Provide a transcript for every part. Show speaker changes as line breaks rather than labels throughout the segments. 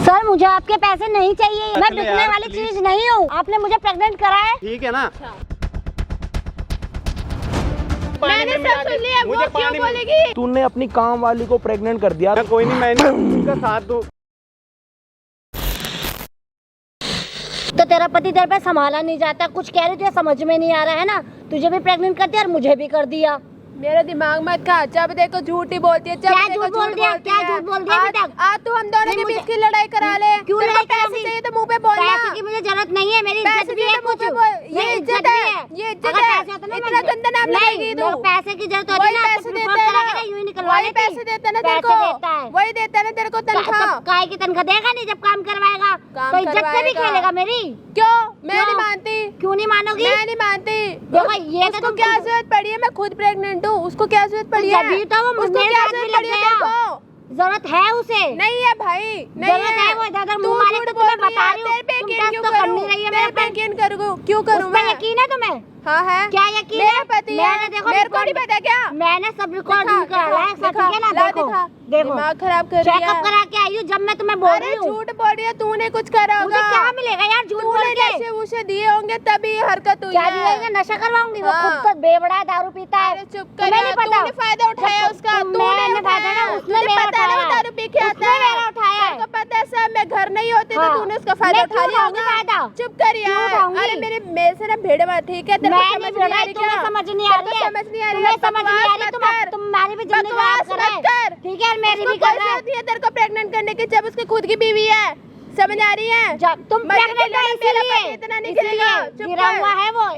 Sir मुझे आपके पैसे नहीं चाहिए, मैं बिकने वाली चीज नहीं हूँ। आपने मुझे प्रेग्नेंट करा है।
ठीक है ना।
मैंने सब सुन लिया, वो क्यों बोलेगी?
तूने अपनी काम वाली को प्रेग्नेंट कर दिया।
कोई नहीं, मैं उनका साथ दूं।
तो तेरा पति तेरे पे संभाला नहीं जाता, कुछ कह रही थी समझ में नहीं आ रहा है ना। तुझे भी प्रेग्नेंट कर दिया और मुझे भी कर दिया।
मेरा दिमाग मत खा, जब देखो झूठ ही बोलती है।
क्या झूठ बोल दिया? क्या झूठ बोल दिया अभी तक?
आज तू हम दोनों के बीच की लड़ाई करा ले।
क्यों लड़ाई
पैसे चाहिए तो मुंह पे बोलना।
पैसे की मुझे जरूरत नहीं है, मेरी इज्जत भी है कुछ।
ये इज्जत है, ये इज्जत है। इतना गंदा नाम लगाएगी तू।
पैसे की जरूरत होती है ना,
पैसे देता है ना,
यूं ही निकलवा लेती।
पैसे देता है ना तेरे को, वही देता है ना तेरे को तनख्वाह।
काय की तनख्वाह देगा नहीं जब काम करवाएगा तो इज्जत से भी खेलेगा मेरी।
क्यों? मैं नहीं मानती।
क्यों नहीं मानोगी?
मैं नहीं मानती।
देखो ये
उसको क्या जरूरत पड़ी है? मैं खुद प्रेग्नेंट हूँ, उसको क्या जरूरत पड़ी है?
जब तो वो
उसको क्या जरूरत पड़ी है तेरे को?
जरूरत है उसे।
नहीं है भाई, नहीं
जरूरत है। वो इधर मुंह मारे तो तुम्हें बता रही हूँ।
तेरे पे यकीन क्यों
तो
करूँ?
करनी रही है
तेरे पे यकीन क्यों करूँ?
मैं यकीन है तुम्हें?
हाँ है।
क्या यकीन है?
मेरा पति है, मेरे को नहीं पता क्या?
मैंने सब रिकॉर्ड निकाला है, सब ठीक है ना? देखो देखो
दिमाग खराब कर रही है।
चेकअप करा के आई हूँ जब मैं तुम्हें बोल रही हूँ।
झूठ बोल रही है, तूने कुछ करा होगा।
मुझे क्या मिलेगा यार झूठ बोल के?
नशे वुशे दिए होंगे तभी ये हरकत हुई
क्या
है।
दिएगा? नशा करवाऊंगी? वो
हाँ।
खुद तो बेवड़ा दारू पीता है।
चुप
तुम्हें
कर,
नहीं पता?
तूने फायदा उठाया उसका।
मैंने फायदा ना, उसने मेरा
उठाया।
उठाया।
दारू पी के आता है,
मेरा उठाया है।
तेरे को पता है सब। मैं घर नहीं होती तो
हाँ।
तूने उसका फायदा
मैं
उठा
क्यों
लिया
उठाऊंगी
होगा।
फायदा?
चुप कर यार।
उठाऊंगी?
अरे मेरे से ना भेड़ मत, ठीक है? तेरे को समझ नहीं आ रही क्या?
तुम्हें समझ नहीं आ रही है?
समझ नहीं आ रही
तुम्हें
है?
समझ नहीं आ रही? तुम्हारी भी जिंदगी खराब कर रहा है। ठीक है मेरी भी कर रहा है।
तेरे को प्रेग्नेंट करने की जब उसकी खुद की बीवी है, समझ आ रही है?
जब तुम प्रेग्नेंट हो इसीलिए
इतना नहीं गिरेगा।
गिरा हुआ है वो।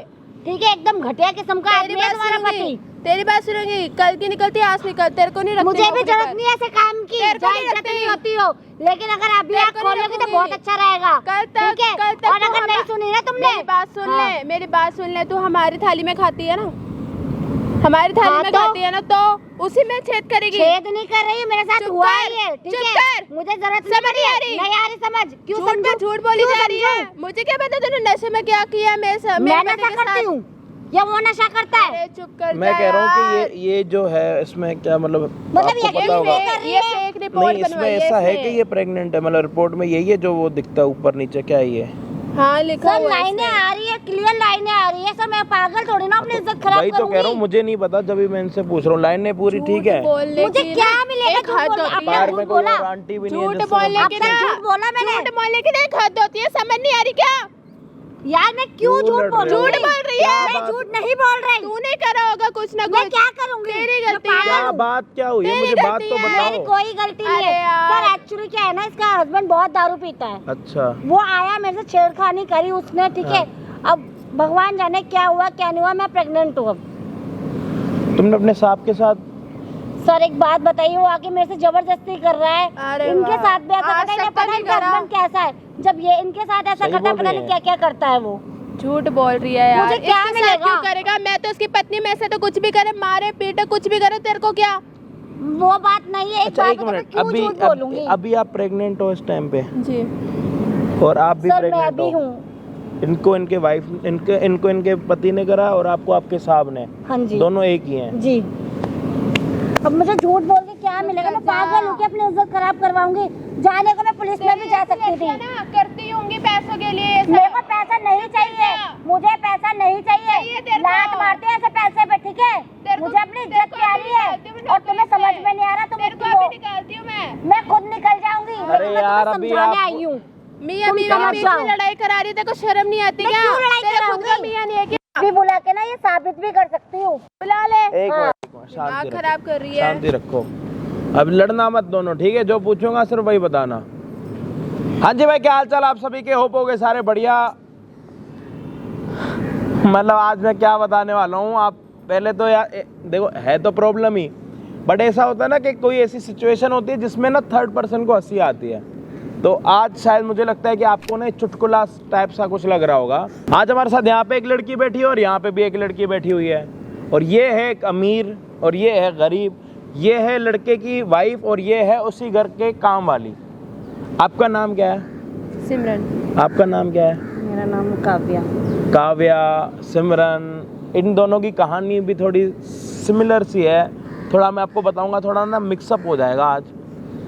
ठीक है एकदम घटिया किस्म का आदमी है तुम्हारा पति।
तेरी बात सुनूंगी, कल की निकलती आज निकल। तेरे को नहीं रखती।
मुझे भी जरूरत नहीं है ऐसे काम की, जहाँ इज्जत नहीं होती हो। लेकिन अगर अभी आप खोलोगे तो बहुत अच्छा रहेगा।
कल तक
और अगर नहीं सुनी ना तुमने,
मेरी बात सुन ले, मेरी बात सुन ले। तू हमारी थाली में खाती है ना, हमारी थाली में खाती है ना, तो उसी में छेद करेगी।
छेद नहीं कर रही हूँ, मेरे साथ हुआ है ये। ठीक है मुझे जरूरत
समझ नहीं आ रही।
नहीं आ रही समझ। क्यों
झूठ बोली जा रही है? मुझे क्या पता तूने नशे में क्या किया? मैं
नशा करती हूँ या वो नशा करता है?
चुप कर।
मैं कह रहा हूँ कि ये जो है इसमें क्या मतलब आपको पता होगा?
ये फेक रिपोर्ट
नहीं इसमें ऐसा है कि ये प्रेग्नेंट है, मतलब रिपोर्ट में यही है जो वो दिखता है ऊपर नीचे, क्या है ये?
हाँ लिखा
सर
हुआ है।
लाइनें आ रही है, क्लियर लाइनें आ रही है सर। मैं पागल थोड़ी ना अपनी इज्जत खराब
वही तो कह रहा हूँ, मुझे नहीं पता, जब मैं इनसे पूछ रहा हूँ। लाइनें पूरी ठीक है,
मुझे क्या मिलेगा?
बाहर में कोई और आंटी भी नहीं है
झूठ बोलने की ना,
झूठ बोला मैंने।
झूठ बोलने की नहीं हद होती है, समझ नहीं आ रही क्या?
यार मैं क्यों झूठ बोल रही हूँ?
झूठ बोल रही है।
मैं झूठ नहीं बोल रही।
तूने करा होगा कुछ ना कुछ।
मैं क्या करूंगी?
तेरी गलती है।
क्या बात क्या हुई है? मुझे बात तो
मेरी
बताओ।
कोई गलती नहीं है सर। एक्चुअली क्या है ना, इसका हस्बैंड बहुत दारू पीता है।
अच्छा
वो आया मेरे से छेड़खानी करी उसने। ठीक है अब भगवान जाने क्या हुआ क्या नहीं हुआ। मैं प्रेग्नेंट हूँ अब।
तुमने अपने साहब के साथ?
सर एक बात बताइए, वो आके मेरे से जबरदस्ती कर रहा है।
अरे
इनके साथ भी ऐसा करता है, पता नहीं हस्बैंड कैसा है। जब ये इनके साथ ऐसा करता है पता नहीं क्या क्या करता है वो।
झूठ बोल रही है यार।
मुझे क्या
इसके साथ
मिलेगा?
क्यों करेगा? मैं तो उसकी पत्नी में से तो कुछ भी करे, मारे पीटे कुछ भी करे, तेरे को क्या?
वो बात नहीं है।
अच्छा एक मिनट,
अभी
अभी आप प्रेग्नेंट हो इस टाइम पे?
जी
और आप भी
सर मैं
प्रेग्नेंट
भी
हो?
हूँ।
इनको इनके वाइफ इनके पति ने करा और आपको आपके साहब ने?
हाँ जी
दोनों एक ही हैं?
जी। अब मुझे झूठ बोल के क्या मिलेगा? मैं पागल हूँ कि अपनी इज्जत खराब करवाऊंगी? जाने को मैं पुलिस में भी जा सकती थी।
करती होंगी पैसों के लिए।
मेरे को पैसा नहीं चाहिए, मुझे पैसा नहीं चाहिए। लात मारते हैं ऐसे पैसे पे। ठीक है मुझे अपनी इज्जत प्यारी है और तुम्हें समझ में नहीं आ रहा। तुम
निकालती हूँ मैं
खुद निकल जाऊंगी।
अरे यार अभी आप
आई हूँ।
मियाँ बीच में लड़ाई करा रही, तेरे को शर्म नहीं आती क्या?
क्यों लड़ाई
तेरे खुद का
कराऊंगी?
मियाँ नहीं है क्या?
अभी बुला के ना ये साबित भी कर सकती हूँ।
बुला ले।
एक मिनट
दिमाग
शांति
खराब कर रही है।
शांति रखो। अब लड़ना मत दोनों, ठीक है? जो पूछूंगा सिर्फ वही बताना। हाँ जी भाई, क्या हाल चाल आप सभी के? होप हो गए सारे बढ़िया। मतलब आज मैं क्या बताने वाला हूँ, आप पहले तो यार देखो, है तो प्रॉब्लम ही, बट ऐसा होता है ना कि कोई ऐसी सिचुएशन होती है जिसमें ना थर्ड पर्सन को हंसी आती है। तो आज शायद मुझे लगता है कि आपको ना चुटकुला टाइप सा कुछ लग रहा होगा। आज हमारे साथ यहाँ पे एक लड़की बैठी है और यहाँ पे भी एक लड़की बैठी हुई है, और ये है एक अमीर और ये है गरीब। ये है लड़के की वाइफ और ये है उसी घर के काम वाली। आपका नाम क्या है?
सिमरन।
आपका नाम क्या है?
मेरा नाम काव्या।
काव्या, सिमरन, इन दोनों की कहानी भी थोड़ी सिमिलर सी है। थोड़ा मैं आपको बताऊंगा, थोड़ा ना मिक्सअप हो जाएगा आज।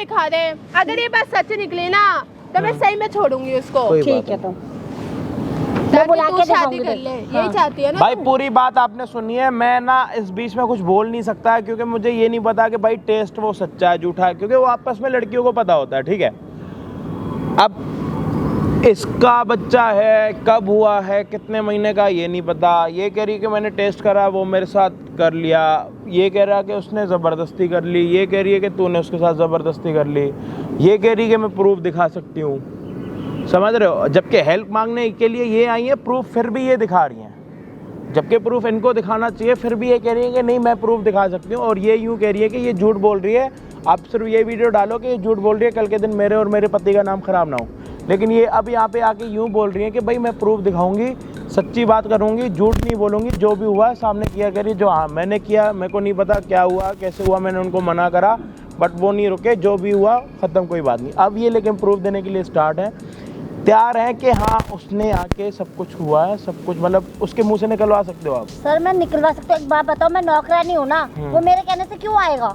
दिखा दे। अगर ये बात सच निकली ना तो मैं सही में छोड़ूंगी उसको।
कोई
ठीक
बात
है
नहीं।
तो मैं
ताकि
बुला
तू
के
शादी
दिखाऊंगी
कर
तेरे
ले,
को।
यही चाहती है ना
भाई
तू?
पूरी बात आपने सुनी है, मैं ना इस बीच में कुछ बोल नहीं सकता क्योंकि मुझे ये नहीं पता कि भाई टेस्ट वो सच्चा है झूठा है, क्योंकि वो आपस में लड़कियों को पता होता है, ठीक है। अब इसका बच्चा है, कब हुआ है, कितने महीने का, ये नहीं पता। ये कह रही कि मैंने टेस्ट करा, वो मेरे साथ कर लिया। ये कह रहा कि उसने ज़बरदस्ती कर ली। ये कह रही है कि तूने उसके साथ ज़बरदस्ती कर ली। ये कह रही है कि मैं प्रूफ दिखा सकती हूँ। समझ रहे हो? जबकि हेल्प मांगने के लिए ये आई है, प्रूफ फिर भी ये दिखा रही हैं। जबकि प्रूफ इनको दिखाना चाहिए, फिर भी ये कह रही है कि नहीं मैं प्रूफ दिखा सकती हूँ। और ये यूँ कह रही है कि ये झूठ बोल रही है। आप सिर्फ ये वीडियो डालो कि ये झूठ बोल रही है, कल के दिन मेरे और मेरे पति का नाम ख़राब ना हो। लेकिन ये अब यहाँ पे आके यूँ बोल रही है कि भाई मैं प्रूफ दिखाऊंगी, सच्ची बात करूँगी, झूठ नहीं बोलूँगी, जो भी हुआ सामने किया करिए। जो हाँ मैंने किया, मेरे को नहीं पता क्या हुआ कैसे हुआ, मैंने उनको मना करा बट वो नहीं रुके, जो भी हुआ ख़त्म, कोई बात नहीं। अब ये लेकिन प्रूफ देने के लिए स्टार्ट है, तैयार है कि हाँ उसने आके सब कुछ हुआ है, सब कुछ मतलब उसके मुंह से निकलवा सकते हो आप।
सर मैं निकलवा सकती हूँ। एक बात बताओ, मैं नौकरानी हूँ ना, वो मेरे कहने से क्यों आएगा?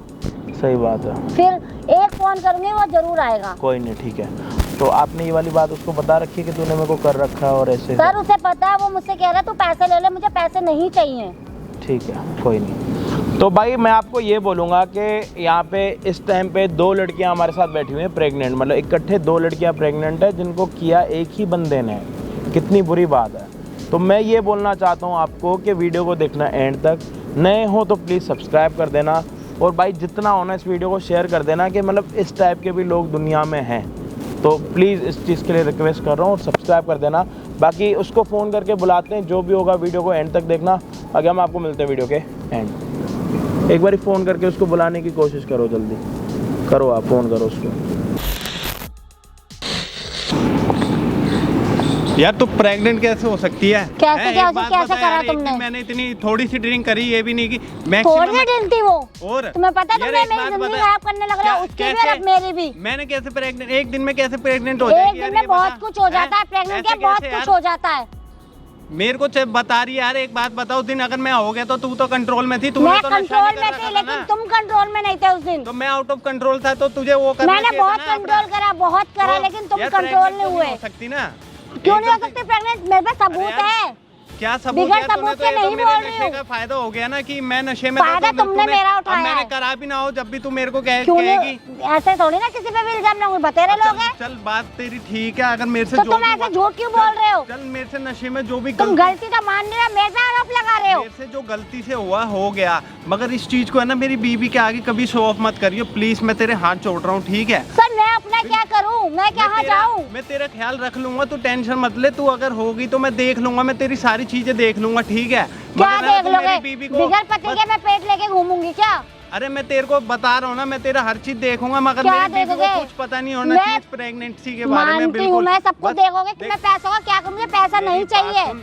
सही बात है।
फिर एक फोन करूंगी वो जरूर आएगा।
कोई नहीं, ठीक है। तो आपने ये वाली बात उसको बता रखी है कि तूने मेरे को कर रखा है और ऐसे?
सर उसे पता है, वो मुझसे कह रहा है तू पैसे ले ले, मुझे पैसे नहीं चाहिए।
ठीक है, कोई नहीं। तो भाई मैं आपको ये बोलूँगा कि यहाँ पे इस टाइम पे 2 लड़कियाँ हमारे साथ बैठी हुई हैं प्रेग्नेंट, मतलब इकट्ठे 2 लड़कियाँ प्रेग्नेंट है जिनको किया एक ही बंदे ने। कितनी बुरी बात है। तो मैं ये बोलना चाहता हूँ आपको कि वीडियो को देखना एंड तक, नए हो तो प्लीज़ सब्सक्राइब कर देना। और भाई जितना होना इस वीडियो को शेयर कर देना कि मतलब इस टाइप के भी लोग दुनिया में हैं। तो प्लीज़ इस चीज़ के लिए रिक्वेस्ट कर रहा हूँ और सब्सक्राइब कर देना। बाकी उसको फ़ोन करके बुलाते हैं, जो भी होगा वीडियो को एंड तक देखना। आगे हम आपको मिलते हैं वीडियो के एंड। एक बार फ़ोन करके उसको बुलाने की कोशिश करो, जल्दी करो, आप फ़ोन करो उसको।
यार तू प्रेग्नेंट कैसे हो सकती है?
कैसे कैसे करा तुमने?
मैंने इतनी थोड़ी सी ड्रिंक करी, ये भी नहीं की
थोड़ी सी ड्रिंक थी वो।
और
तुम्हें पता तुमने मेरी जिंदगी खराब करने लग रहा है, उसकी भी और मेरी भी।
मैंने कैसे प्रेग्नेंट, एक दिन में कैसे प्रेग्नेंट हो
जाएगी? एक दिन में बहुत कुछ हो जाता है, प्रेग्नेंट के बहुत कुछ हो जाता है।
मेरे को बता रही यार, एक बात बताओ, उस दिन अगर मैं हो गया तो तू तो कंट्रोल में थी, तू
मैं
तो
कंट्रोल में थी लेकिन तुम कंट्रोल में नहीं थे उस दिन।
तो मैं आउट ऑफ कंट्रोल था, तो तुझे वो करना
मैंने बहुत कंट्रोल करा, बहुत करा, लेकिन तुम कंट्रोल नहीं हुए।
हो सकती ना?
क्यों नहीं हो सकती प्रेग्नेंट? मेरे पास सबूत है।
क्या सबूत
बिगड़
है?
सबूत के नहीं बोल रही हूँ।
का फायदा हो गया ना कि मैं नशे में
फायदा तुमने मेरा उठाया।
मैंने करा भी ना हो, जब भी तू मेरे को
कहेगी। ऐसे थोड़ी ना किसी पे भी इल्जाम लगाऊंगी, बतेरे लोग हैं।
चल बात तेरी ठीक है, अगर मेरे से
तो तुम ऐसे झूठ क्यों बोल रहे हो?
चल मेरे से नशे में जो भी
तुम गलती तो मान नहीं रहे, मेरे पे आरोप लगा रहे हो।
मेरे से जो गलती से हुआ हो गया, मगर इस चीज को है ना मेरी बीवी के आगे कभी शो ऑफ मत करियो प्लीज, मैं तेरे हाथ जोड़ रहा हूँ, ठीक है?
सर मैं अपना क्या करूँ, मैं कहाँ जाऊँ?
मैं तेरा ख्याल रख लूंगा, तू टेंशन मत ले। तू अगर होगी तो मैं देख लूंगा, मैं तेरी सारी चीजें देख लूंगा, ठीक है?
क्या देख लोगे? बिगड़ पति के मैं पेट लेके घूमूंगी क्या?
अरे मैं तेरे को बता रहा हूँ ना, मैं तेरा हर चीज देखूंगा, मगर मेरी बीवी को कुछ पता नहीं होना चाहिए प्रेगनेंसी के बारे में। बिल्कुल
मैं सब कुछ देखोगे कि मैं पैसों का क्या करूँ? मुझे पैसा नहीं चाहिए,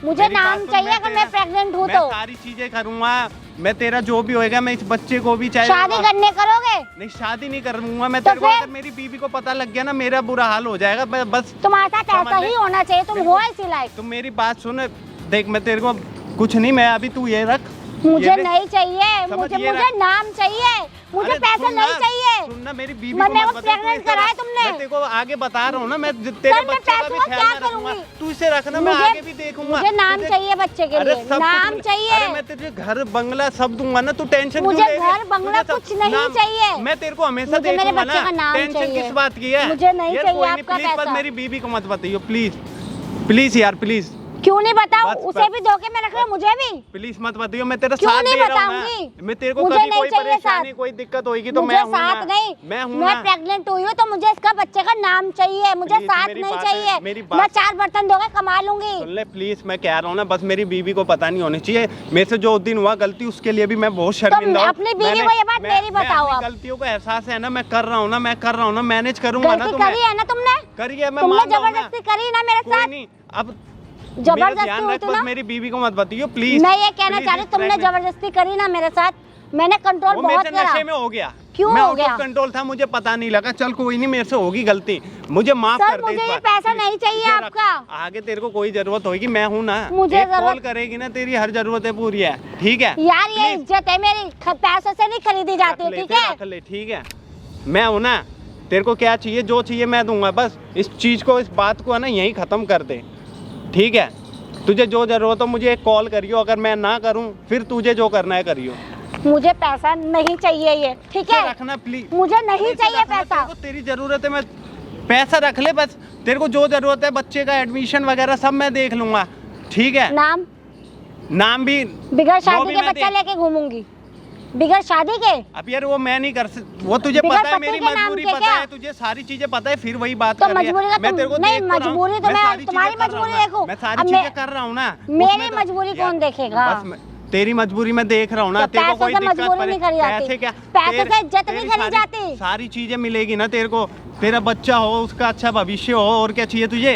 मुझे नाम चाहिए। अगर मैं प्रेग्नेंट हूँ तो
सारी चीजें करूंगा मैं, तेरा जो भी होएगा मैं इस बच्चे को भी चाहिए।
शादी करने करोगे?
नहीं शादी नहीं करूंगा मैं तेरे को। अगर मेरी बीवी को पता लग गया ना मेरा बुरा हाल हो जाएगा। बस
तुम्हारे साथ ऐसा ही होना चाहिए, तुम हो इसी लायक।
तुम मेरी बात सुन, देख मैं तेरे को कुछ नहीं, मैं अभी तू ये रख,
मुझे नहीं चाहिए, मुझे नाम चाहिए, मुझे पैसा नहीं चाहिए।
सुनना मेरी बीवी
मैंने वो प्रेग्नेंट कराया तुमने।
मैं तेरे को आगे बता रहा हूँ ना, मैं तेरे बच्चे का भी ख्याल रखूंगा, तू इसे रखना, मैं आगे भी देखूंगा।
मुझे नाम चाहिए बच्चे के लिए, नाम चाहिए।
अरे मैं तुझे घर बंगला सब दूंगा ना, तू टेंशन
मुझे घर बंगला कुछ नहीं चाहिए।
मैं तेरे को हमेशा देखूंगा ना, टेंशन किस बात की है?
मुझे नहीं चाहिए आपका पैसा।
बस मेरी बीवी को मत बताइए प्लीज, प्लीज यार प्लीज।
क्यों नहीं बताऊं? उसे भी धोखे में रख रहा, मुझे भी
प्लीज मत बताइए, मैं तेरा
क्यों
साथ
नहीं
दे रहा
बताऊंगी?
हूं। मैं तेरे को कभी कोई परेशानी कोई दिक्कत होगी तो मैं हूं ना।
साथ नहीं, मैं प्रेग्नेंट हुई हूँ तो मुझे इसका बच्चे का नाम चाहिए, मुझे साथ नहीं चाहिए। मैं 4 बर्तन धोके कमा लूंगी।
सुन ले प्लीज, मैं कह रहा हूँ ना, बस मेरी बीवी को पता नहीं होनी चाहिए। मेरे से जो उस दिन हुआ गलती, उसके लिए भी मैं बहुत शर्मिंदा हूँ।
अपनी बीवी को ये बात मेरी बताओ। आप
गलतियों का एहसास है ना, मैं कर रहा हूँ ना, मैं कर रहा हूँ ना, मैनेज करूंगा ना।
करी है ना तुमने?
करी है, मैं
जबरदस्ती करी ना मेरे साथ।
अब
जबरदस्ती हुई थी ना?
मेरी बीवी को मत बताइए प्लीज।
मैं ये कहना चाह रही, तुमने जबरदस्ती करी ना मेरे साथ, मैंने कंट्रोल बहुत करा।
नशे में हो गया।
क्यों
मैं
हो गया?
कंट्रोल था, मुझे पता नहीं लगा। चल कोई नहीं, मेरे से होगी गलती, मुझे माफ कर दे।
मुझे ये पैसा नहीं चाहिए आपका।
आगे तेरे को कोई जरूरत होगी, मैं हूँ ना।
मुझे
कॉल करेगी ना, तेरी हर जरूरत है पूरी है, ठीक है
यार? ये इज्जत है मेरी, पैसों से नहीं खरीदी जाती, ठीक है?
रख ले, ठीक है? मैं हूँ ना, तेरे को क्या चाहिए, जो चाहिए मैं दूंगा। बस इस चीज को, इस बात को है ना यही खत्म कर दे, ठीक है? तुझे जो जरूरत हो मुझे एक कॉल करियो, अगर मैं ना करूं फिर तुझे जो करना है करियो।
मुझे पैसा नहीं चाहिए ये, ठीक है?
रखना प्लीज,
मुझे नहीं चाहिए पैसा।
तेरी जरूरत है, मैं पैसा रख ले बस, तेरे को जो जरूरत है बच्चे का एडमिशन वगैरह सब मैं देख लूंगा, ठीक है। नाम भी
बिगड़ शादी के बच्चा लेके घूमूंगी, बिगड़ शादी के।
अब यार वो मैं नहीं कर वो तुझे पता है, मेरी मजबूरी पता है, तुझे सारी चीजें पता है, फिर वही बात
तो
कर रही है।
मजबूरी का
मैं तेरे को
नहीं, मजबूरी तो मैं तुम्हारी मजबूरी देखूं,
मैं सारी चीजें कर रहा हूँ ना,
मेरी मजबूरी कौन देखेगा?
तेरी मजबूरी मैं देख रहा हूँ ना, तेरे को कोई दिक्कत नहीं, पैसे क्या,
पैसे से इज्जत नहीं खरीदी जाती,
सारी चीजें मिलेगी ना तेरे को, तेरा बच्चा हो उसका अच्छा भविष्य हो, और क्या चाहिए तुझे?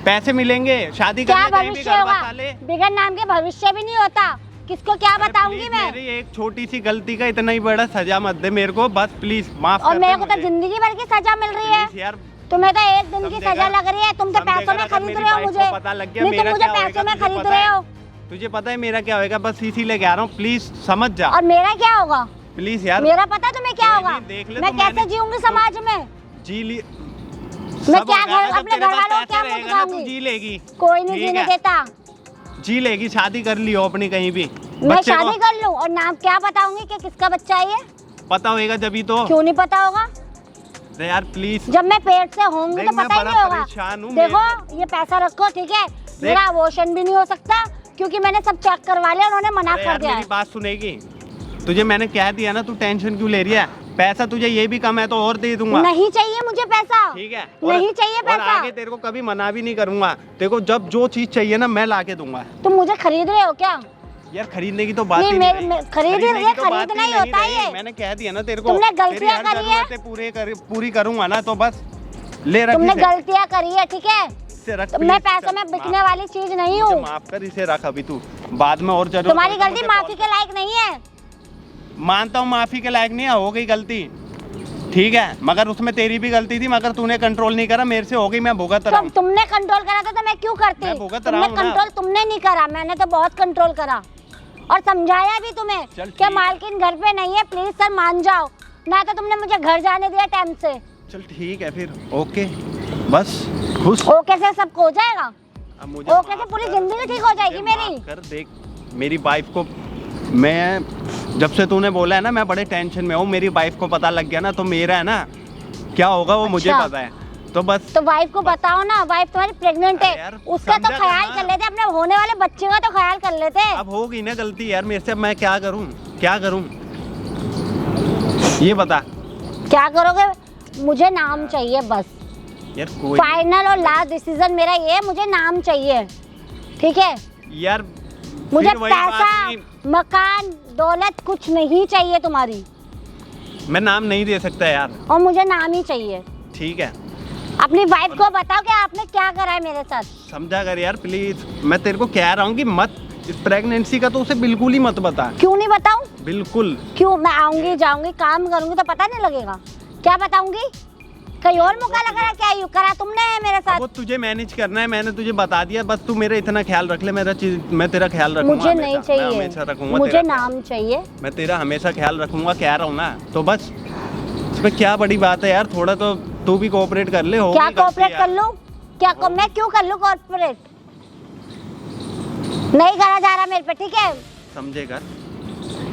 पैसे मिलेंगे, शादी
क्या भविष्य होगा? बिगड़ नाम के भविष्य भी नहीं होता, किसको क्या बताऊंगी मैं?
मेरी एक छोटी सी गलती का इतना ही बड़ा सजा मत दे मेरे को, बस प्लीज माफ कर।
और मेरे को तो जिंदगी भर की सजा मिल रही है
यार,
तुम्हें तो एक दिन की सजा लग रही है। तुम तो पैसों में खरीद रहे हो मुझे,
पता लग गया
नहीं तुम मुझे पैसों में खरीद रहे हो।
तुझे पता है मेरा क्या होगा, बस इसीलिए कह रहा हूँ, प्लीज समझ जा।
और मेरा क्या होगा?
प्लीज यार,
मेरा पता तुम्हें क्या होगा? मैं कैसे जीऊंगी समाज में?
जी ली,
मैं क्या घर अपने घर वालों को क्या मुंह दिखाऊंगी?
जी लेगी,
कोई नहीं जीने देता।
जी लेगी, शादी कर लियो अपनी कहीं भी,
मैं शादी कर लूं और नाम क्या बताऊंगी कि किसका बच्चा है ये?
पता होगा जब ही तो।
क्यों नहीं पता होगा?
यार प्लीज,
जब मैं पेट से होंगी तो पता ही नहीं होगा। देखो ये पैसा रखो, ठीक है, मेरा अबॉर्शन भी नहीं हो सकता क्योंकि मैंने सब चेक करवा लिया, उन्होंने मना कर दिया है।
मेरी बात सुनेगी? तुझे मैंने कह दिया ना, तू टेंशन क्यों ले रही है? पैसा तुझे ये भी कम है तो और दे दूंगा।
नहीं चाहिए मुझे पैसा,
ठीक है,
नहीं चाहिए पैसा।
और आगे तेरे को कभी मना भी नहीं करूंगा, तेरे को जब जो चीज चाहिए ना मैं ला के दूंगा।
तुम मुझे खरीद रहे हो क्या?
यार खरीदने की तो बात
नहीं,
ही नहीं,
खरीदना ही होता है।
मैंने कह दिया ना तेरे को,
तुमने गलतियां करी है,
पूरी करूंगा ना, तो बस ले रख।
तुमने गलतियां करी है, ठीक है, मैं पैसों में बिकने वाली चीज नहीं हूँ।
माफ कर, इसे रख अभी, तू बाद में और जरूरत।
तुम्हारी गलती माफी के लायक नहीं है।
मानता हूँ माफी के लायक नहीं है, हो गई गलती, ठीक है, मगर उसमें तेरी भी गलती थी, मगर तूने कंट्रोल नहीं करा, मेरे से हो गई, मैं भुगत रहा हूँ।
तुमने कंट्रोल करा था तो मैं क्यों करती? तुमने कंट्रोल तुमने नहीं करा, मैंने तो बहुत कंट्रोल करा और समझाया भी तुम्हें कि मालकिन घर पे नहीं है, प्लीज सर मान जाओ, ना तो तुमने मुझे घर जाने दिया टाइम से।
चल ठीक है फिर, ओके, बस खुश।
ओके से सब हो जाएगा,
अब मुझे
ओके से पूरी जिंदगी ठीक हो जाएगी मेरी।
कर देख, मेरी वाइफ को मैं जब से तूने बोला है ना, मैं बड़े टेंशन में हूँ, मेरी वाइफ को पता लग गया ना तो मेरा है ना क्या होगा वो मुझे पता है, तो बस।
तो वाइफ को बताओ ना, वाइफ तुम्हारी प्रेग्नेंट है, उसका तो ख्याल कर लेते, अपने होने वाले बच्चे का तो ख्याल कर लेते।
अब हो गई ना गलती यार मेरे से, अब मैं क्या करूँ, क्या करूँ ये बता।
क्या करोगे? मुझे नाम चाहिए बस
यार, कोई
फाइनल और लास्ट डिसीजन मेरा ये है, मुझे नाम चाहिए, ठीक है
यार,
मुझे पैसा मकान दौलत कुछ नहीं चाहिए तुम्हारी।
मैं नाम नहीं दे सकता यार,
और मुझे नाम ही चाहिए,
ठीक है।
अपनी वाइफ को बताओ कि आपने क्या करा है मेरे साथ।
समझा कर यार प्लीज, मैं तेरे को कह रहा हूँ कि मत, इस प्रेगनेंसी का तो उसे बिल्कुल ही मत बता।
क्यों नहीं बताऊं?
बिल्कुल
क्यों? मैं आऊंगी जाऊंगी काम करूंगी तो पता नहीं लगेगा? क्या बताऊंगी? कहीं और मौका लगा क्या यूं करा तुमने है मेरे साथ?
वो तुझे मैनेज करना है, मैंने तुझे बता दिया, बस तू मेरा इतना ख्याल रख ले, मेरा चीज मैं तेरा ख्याल रखूंगा।
मुझे नहीं चाहिए,
हमेशा रखूंगा,
मुझे नाम चाहिए,
मैं तेरा हमेशा ख्याल रखूंगा, कह रहा हूँ ना, तो बस इसमें क्या बड़ी बात है यार, थोड़ा तो तू भी कोऑपरेट कर ले।
क्या कोऑपरेट कर लूं? क्या मैं क्यों कर लूं कोऑपरेट? नहीं करा जा रहा मेरे पे, ठीक है,
समझेगा?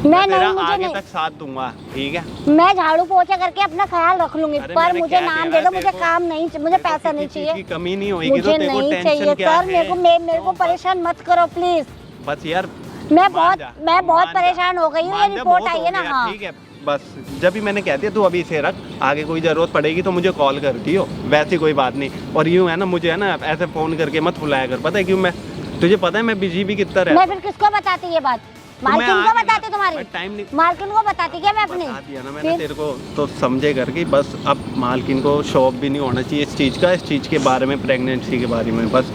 मैं नहीं, मुझे
आगे
नहीं,
तक साथ दूंगा, ठीक है,
मैं झाड़ू पोछा करके अपना ख्याल रख लूंगी, पर मुझे नाम दे दो, मुझे काम नहीं, मुझे पैसा नहीं चाहिए,
कमी नहीं होगी,
मुझे नहीं चाहिए सर, मेरे को परेशान मत करो प्लीज।
बस यार
मैं बहुत परेशान हो गई हूँ, ये रिपोर्ट आई है ना। हाँ
ठीक है, बस जब भी मैंने कह दिया, तू अभी इसे रख, आगे कोई जरूरत पड़ेगी तो मुझे कॉल कर दियो, वैसी कोई बात नहीं। और यूँ है ना, मुझे है ना ऐसे फोन करके मत बुलाया कर, पता है क्यों? मैं तुझे पता है मैं बिजी भी कितना रहता।
मैं फिर किसको बताती ये बात? मालकिन को बताती तुम्हारी?
टाइम नहीं,
मालकिन को बताती क्या मैं अपनी?
बता दिया ना मैंने तेरे को, तो समझे करके बस। अब मालकिन को शौक भी नहीं होना चाहिए इस चीज़ का, इस चीज़ के बारे में, प्रेगनेंसी के बारे में, बस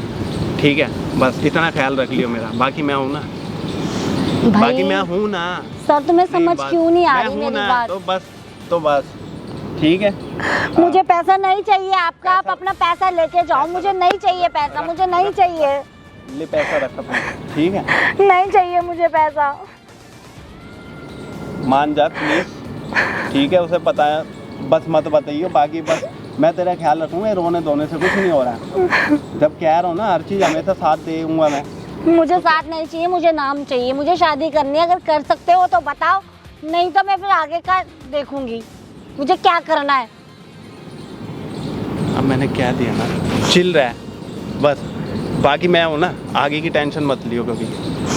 ठीक है, बस इतना ख्याल रख लियो मेरा, बाकी मैं हूँ ना, बाकी मैं हूँ ना।
सर तुम्हें समझ क्यों नहीं आ रही मेरी बात?
तो बस ठीक है,
मुझे पैसा नहीं चाहिए आपका, आप अपना पैसा लेके जाओ, मुझे नहीं चाहिए पैसा, मुझे नहीं चाहिए।
ले पैसा रख अपना, ठीक है,
नहीं चाहिए मुझे पैसा।
मान जा प्लीज, ठीक है, उसे पता है, बस मत बताइए, बाकी बस मैं तेरा ख्याल रखूंगा, रोने धोने से कुछ नहीं हो रहा है, जब कह रहा हूँ ना हर चीज़ हमेशा साथ दूंगा मैं।
मुझे साथ नहीं चाहिए, मुझे नाम चाहिए, मुझे शादी करनी है, अगर कर सकते हो तो बताओ, नहीं तो मैं फिर आगे का देखूंगी, मुझे क्या करना है।
अब मैंने क्या दिया ना, चिल रहा है बस। बाकी मैं हूँ ना, आगे की टेंशन मत लियो कभी।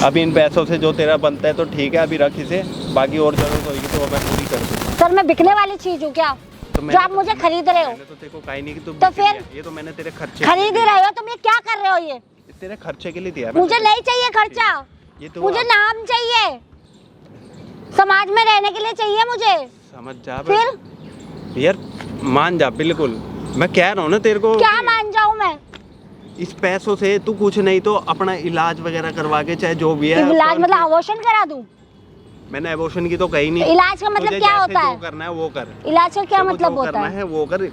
अभी इन पैसों से जो तेरा बनता है तो ठीक है, अभी रख इसे, बाकी और जरूरत होगी तो मैं पूरी कर दूँगा।
सर मैं बिकने वाली चीज हूँ क्या
तो
जो आप मुझे खरीद रहे हो?
मैंने तो तेरे को कहा ही नहीं कि तू
तो
बिक गया।
फिर?
ये तो मैंने तेरे खर्चे
खरीद ही रहे हो तुम, ये क्या कर रहे हो? ये
तेरे खर्चे के लिए दिया।
मुझे नहीं चाहिए खर्चा,
ये तो
मुझे नाम चाहिए, समाज में रहने के लिए चाहिए मुझे।
समझ जा
फिर
यार, मान जा बिल्कुल। मैं कह रहा हूँ ना तेरे को,
क्या मान जाऊँ मैं?
इस पैसों से तू कुछ नहीं तो अपना इलाज वगैरह करवा के, चाहे जो भी है।
इलाज मतलब अबॉर्शन करा दूँ?
मैंने अबॉर्शन की तो कही नहीं।
इलाज का मतलब
तुझे
क्या
जैसे
होता है?
जो करना है वो कर।
इलाज का क्या
तेरे को
मतलब
जो
होता
करना
है?
है वो कर।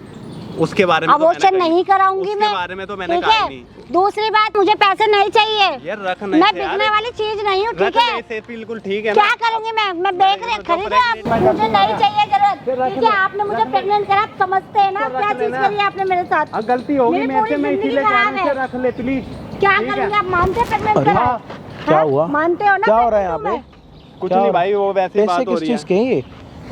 उसके बारे में तो
अबॉर्शन
मैंने
नहीं कराऊंगी
उसके
मैं।
बारे में तो मैंने
ठीक
कहा
है?
ही नहीं।
दूसरी बात, मुझे पैसे नहीं चाहिए।
यार रख
मैं
नहीं
बिकने वाली चीज नहीं हूँ, ठीक है?
ऐसे बिल्कुल ठीक है ना।
क्या करूंगी मैं बेच रही खरीद रही, आप मुझे नहीं चाहिए जरूरत। ठीक है, आपने मुझे प्रेग्नेंट करा, आप समझते हैं ना क्या चीज करी है आपने मेरे साथ?
गलती होगी
मेरी
मेरे
पूरी
से, मैं
जिंदगी
इसीलिए कह रहा हूं,
खराब है।
इसे रख ले प्लीज।
क्या करूंगी आप? मानते प्रेग्नेंट
अरे
करा?
हाँ, क्या हुआ?
मानते हो ना?
क्या हो रहा है यहाँ
pregnant
पे?
हूँ
कुछ
क्या
नहीं
हो-
भाई, वो वैसे बात
पैसे
हो
किस
रही है।
चीज के हैं ये?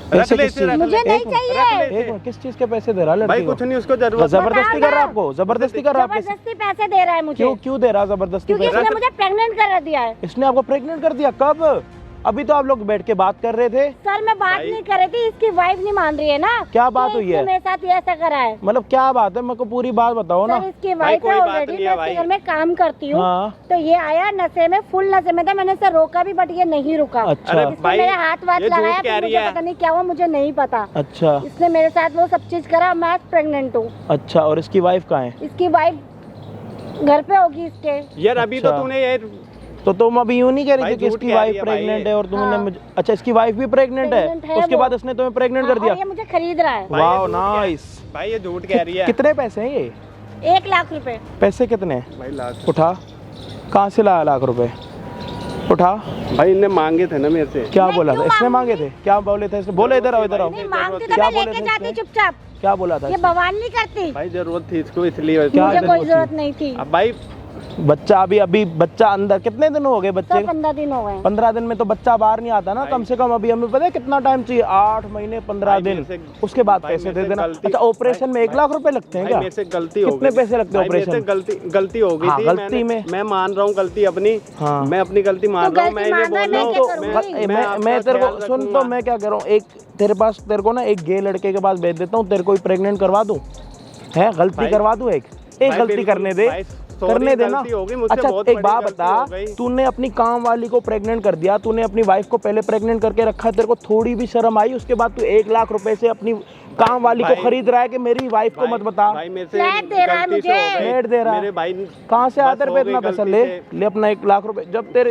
रख
पैसे
ले
किस
इसे,
चीज?
रख
मुझे
ले।
नहीं
रख
चाहिए।
ले।
एक मिनट, किस चीज के पैसे दे रहा है
भाई
लड़की
कुछ
को?
नहीं, उसको जरूरत
जबरदस्ती कर रहा है आपको? जबरदस्ती कर रहा है आपके?
जबरदस्ती पैसे दे रहा है मुझे।
क्यों क्यों दे रहा है जबरदस्ती
क्योंकि
पैसे?
इसने मुझे प्रेग्नेंट कर दिया है।
इसने आपको प्रेग्नेंट कर दिया? कब? अभी तो आप लोग बैठ के बात कर रहे थे।
सर मैं बात
भाई-
नहीं कर रही थी, इसकी वाइफ नहीं मान रही है ना।
क्या बात
कि
हुई
इसने
है?
मेरे साथ ये ऐसा करा है।
मतलब क्या बात है, मेरे को पूरी बात बताओ ना।
सर इसकी
भाई,
वाइफ
कोई
है
बात
ऑलरेडी,
नहीं
मैं
है
इसके
भाई।
घर में काम करती हूँ।
हाँ।
तो ये आया नशे में, फुल नशे में था, मैंने इसे रोका भी बट ये नहीं रुका।
अच्छा।
अरे
इसने
भाई,
मेरे हाथ वाथ
ये झूठ
लगाया,
कह
फिर
रही
मुझे
है।
पता नहीं क्या हुआ, मुझे नहीं पता।
अच्छा
इसने मेरे साथ वो सब चीज करा, मैं प्रेग्नेंट हूँ।
अच्छा, और इसकी वाइफ कहाँ है?
इसकी वाइफ घर पे होगी इसके।
यार अभी तो
अच्छा।
तूने ये
तो तुम अभी यूं नहीं कह रही
भाई,
थी कि
झूठ
इसकी
कह रही
वाइफ
है भाई
प्रेग्नेंट
ये।
है और तुमने
हाँ।
मुझे, अच्छा इसकी वाइफ भी प्रेग्नेंट
Pregnant
है,
है
उसके
वो।
बाद इसने तुम्हें प्रेग्नेंट कर
हाँ, और
दिया?
ये मुझे खरीद रहा है।
भाई, ये
वाह
झूठ कह-
नाइस।
भाई ये झूठ कह रही है।
कितने पैसे हैं ये?
1 लाख रुपए।
पैसे कितने हैं?
भाई लाख
उठा, कहाँ से लाया लाख रुपए? उठा।
भाई इनने मांगे थे ना मेरे से।
क्या
मैं
बोला था
क्यों
इसने?
मांगूंगी?
मांगे थे? क्या बोले थे इसने? बोले इधर आओ, इधर आओ।
नहीं
जरूरत
मांगती
थी।
तो मैं
क्या बोले
लेके
थे
जाती
इसने?
चुपचाप।
क्या बोला था
ये
इसने?
बवाल नहीं करती।
भाई जरूरत थी इसको इसलिए।
क्या
मुझे
जरूरत
कोई
थी?
जरूरत नहीं थी।
अब भाई
बच्चा अभी बच्चा अंदर, कितने दिन हो गए बच्चे?
15 दिन हो गए।
15 दिन में तो बच्चा बाहर नहीं आता ना।
भाई-
कम से कम अभी हमें पता है कितना टाइम चाहिए? 8 महीने 15
भाई
दिन।
मेरे से-
उसके बाद
भाई
पैसे
मेरे
दे
से
देना।
गलती-
अच्छा, ऑपरेशन में 1 लाख रुपए लगते हैं
भाई
क्या?
मेरे से गलती हो
कितने
गई।
पैसे लगते हैं
भाई, मेरे से
ऑपरेशन?
गलती हो गई
हाँ,
थी।
गलती में-
मैं मान रहा हूँ गलती अपनी।
हाँ।
मैं अपनी गलती मान
तो
रहा हूँ।
गलती
मैं इन्हें
मान रहा है,
बोल रहा
मैं
हूँ।
क्या
तो
करूंगी?
मैं तेरे को सुन, तो मैं क्या कह रहा हूँ, एक तेरे को ना एक गे लड़के के पास भेज देता हूँ, तेरे को ही प्रेग्नेंट करवा दूँ। है गलती
भाई-
करवा दूँ? एक
भाई
गलती
बिल्कुल,
करने दे,
भाई, sorry,
करने देना।
गलती हो गई मुझसे,
अच्छा
बहुत
एक
बड़ी
बात
गलती
बता,
हो गई।
तूने अपनी काम वाली को प्रेग्नेंट कर दिया, तूने अपनी वाइफ को पहले प्रेग्नेंट करके रखा, तेरे को थोड़ी भी शर्म आई? उसके बाद तू 1 लाख रुपए से अपनी काम वाली को
भाई-
खरीद रहा है कि मेरी वाइफ को मत बता।
भाई मेरे से
फ्लैट दे रहा है
गलती से हो
मुझे।
गई।
फ्लैट दे रहा है।
मेरे भाई
कहाँ से
बस
आते
हो
पे
गई
इतना पैसा?
गलती
ले
से।
ले अपना 1 लाख रुपए।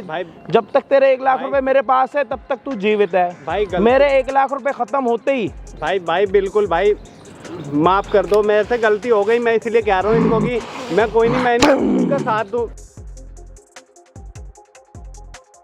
भाई
जब तक तेरे 1 लाख
भाई-
रुपए मेरे पास है तब तक तू जीवित है।
भाई गलती-
मेरे 1 लाख रुपए खत्म होते ही
भाई बिल्कुल भाई, माफ कर दो, मेरे से गलती हो गई। मैं इसलिए कह रहा हूँ इनको कि मैं कोई नहीं, मैं इनका साथ दूँ।